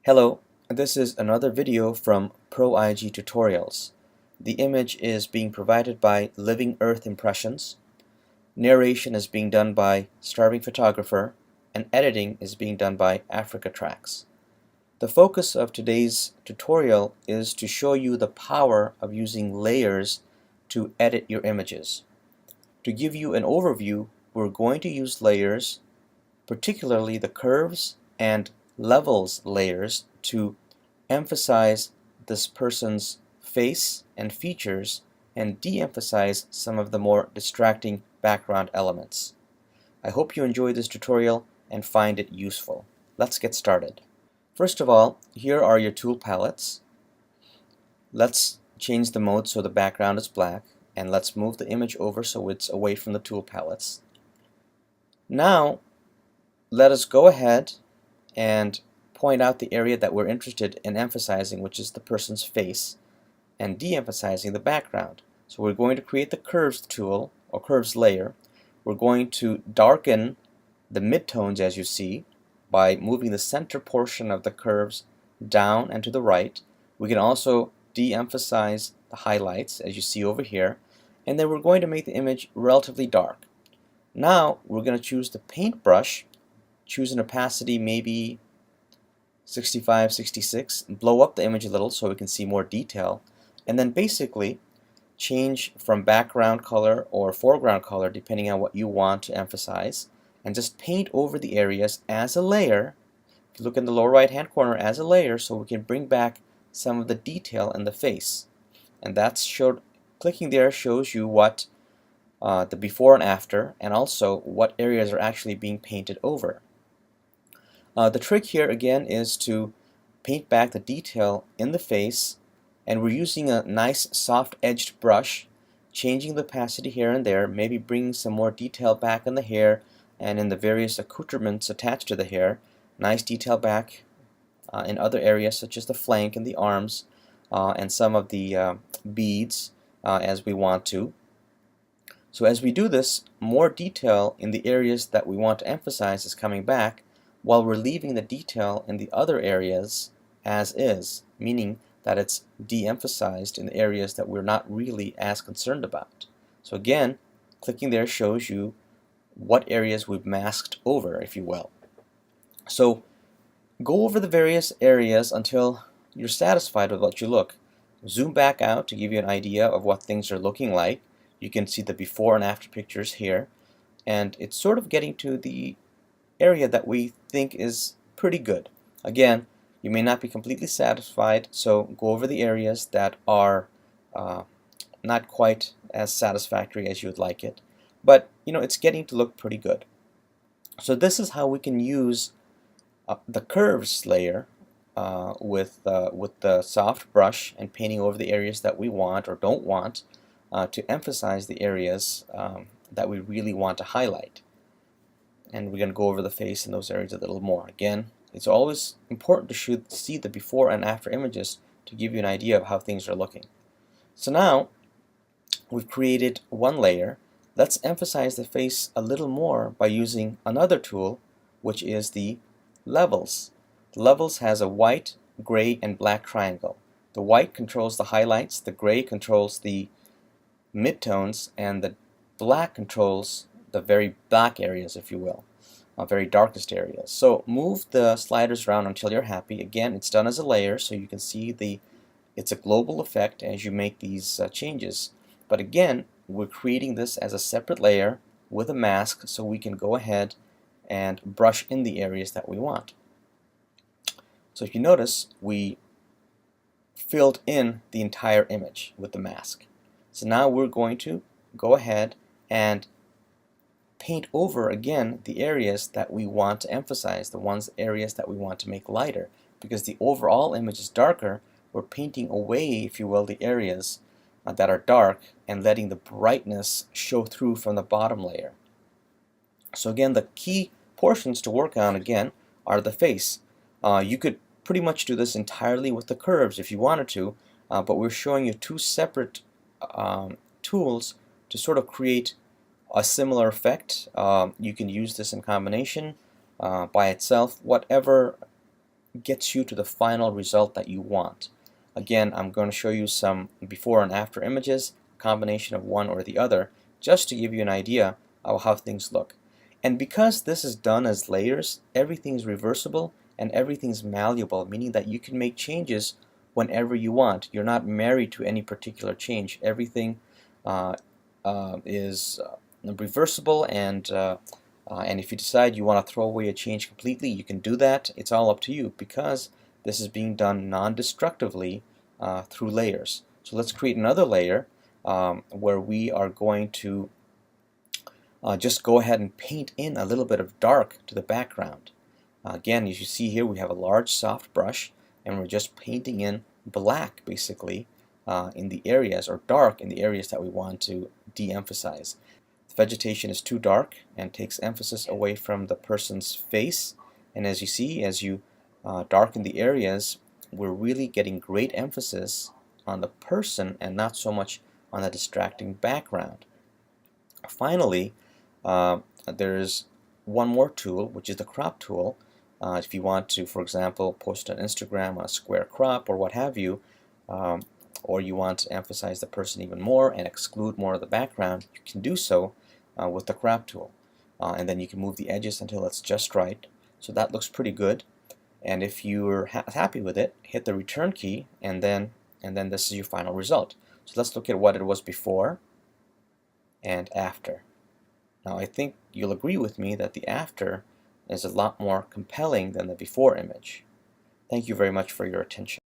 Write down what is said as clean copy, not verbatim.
Hello, this is another video from ProIGTutorials. The image is being provided by Living Earth Impressions, narration is being done by Starving Photographer, and editing is being done by Africa Tracks. The focus of today's tutorial is to show you the power of using layers to edit your images. To give you an overview, we're going to use layers, particularly the curves and levels layers, to emphasize this person's face and features and de-emphasize some of the more distracting background elements. I hope you enjoy this tutorial and find it useful. Let's get started. First of all, here are your tool palettes. Let's change the mode so the background is black, and let's move the image over so it's away from the tool palettes. Now let us go ahead and point out the area that we're interested in emphasizing, which is the person's face, and de-emphasizing the background. So we're going to create the curves tool, or curves layer. We're going to darken the midtones, as you see, by moving the center portion of the curves down and to the right. We can also de-emphasize the highlights, as you see over here, and then we're going to make the image relatively dark. Now we're going to choose the paintbrush, choose an opacity maybe 65, 66, blow up the image a little so we can see more detail, and then basically change from background color or foreground color depending on what you want to emphasize, and just paint over the areas as a layer. If you look in the lower right hand corner, as a layer, so we can bring back some of the detail in the face. And that's showed, clicking there shows you what the before and after, and also what areas are actually being painted over. The trick here again is to paint back the detail in the face, and we're using a nice soft edged brush, changing the opacity here and there, maybe bringing some more detail back in the hair and in the various accoutrements attached to the hair. Nice detail back in other areas such as the flank and the arms and some of the beads as we want to. So as we do this, more detail in the areas that we want to emphasize is coming back, while we're leaving the detail in the other areas as is, meaning that it's de-emphasized in the areas that we're not really as concerned about. So again, clicking there shows you what areas we've masked over, if you will. So go over the various areas until you're satisfied with what you look. Zoom back out to give you an idea of what things are looking like. You can see the before and after pictures here, and it's sort of getting to the area that we think is pretty good. Again, you may not be completely satisfied, so go over the areas that are not quite as satisfactory as you would like it, but it's getting to look pretty good. So this is how we can use the curves layer with the soft brush and painting over the areas that we want or don't want to emphasize the areas that we really want to highlight. And we're going to go over the face in those areas a little more. Again, it's always important to see the before and after images to give you an idea of how things are looking. So now we've created one layer. Let's emphasize the face a little more by using another tool, which is the levels. The levels has a white, gray, and black triangle. The white controls the highlights, the gray controls the midtones, and the black controls the very black areas, if you will, very darkest areas. So move the sliders around until you're happy. Again, it's done as a layer, so you can see it's a global effect as you make these changes. But again, we're creating this as a separate layer with a mask, so we can go ahead and brush in the areas that we want. So if you notice, we filled in the entire image with the mask. So now we're going to go ahead and paint over again the areas that we want to emphasize, the areas that we want to make lighter. Because the overall image is darker, we're painting away, if you will, the areas that are dark and letting the brightness show through from the bottom layer. So again, the key portions to work on again are the face. You could pretty much do this entirely with the curves if you wanted to, but we're showing you two separate tools to sort of create a similar effect. You can use this in combination, by itself, whatever gets you to the final result that you want. Again, I'm going to show you some before and after images, a combination of one or the other, just to give you an idea of how things look. And because this is done as layers, everything's reversible and everything's malleable, meaning that you can make changes whenever you want. You're not married to any particular change. Everything is reversible, and if you decide you want to throw away a change completely, you can do that. It's all up to you because this is being done non-destructively through layers. So let's create another layer where we are going to just go ahead and paint in a little bit of dark to the background. Again, as you see here, we have a large soft brush, and we're just painting in black, basically, in the areas, or dark in the areas that we want to de-emphasize. The vegetation is too dark and takes emphasis away from the person's face, and as you see, as you darken the areas, we're really getting great emphasis on the person and not so much on the distracting background. Finally, there's one more tool, which is the crop tool. If you want to, for example, post on Instagram on a square crop or what have you, or you want to emphasize the person even more and exclude more of the background, you can do so with the crop tool. And then you can move the edges until it's just right. So that looks pretty good. And if you're happy with it, hit the return key, and then this is your final result. So let's look at what it was before and after. Now I think you'll agree with me that the after is a lot more compelling than the before image. Thank you very much for your attention.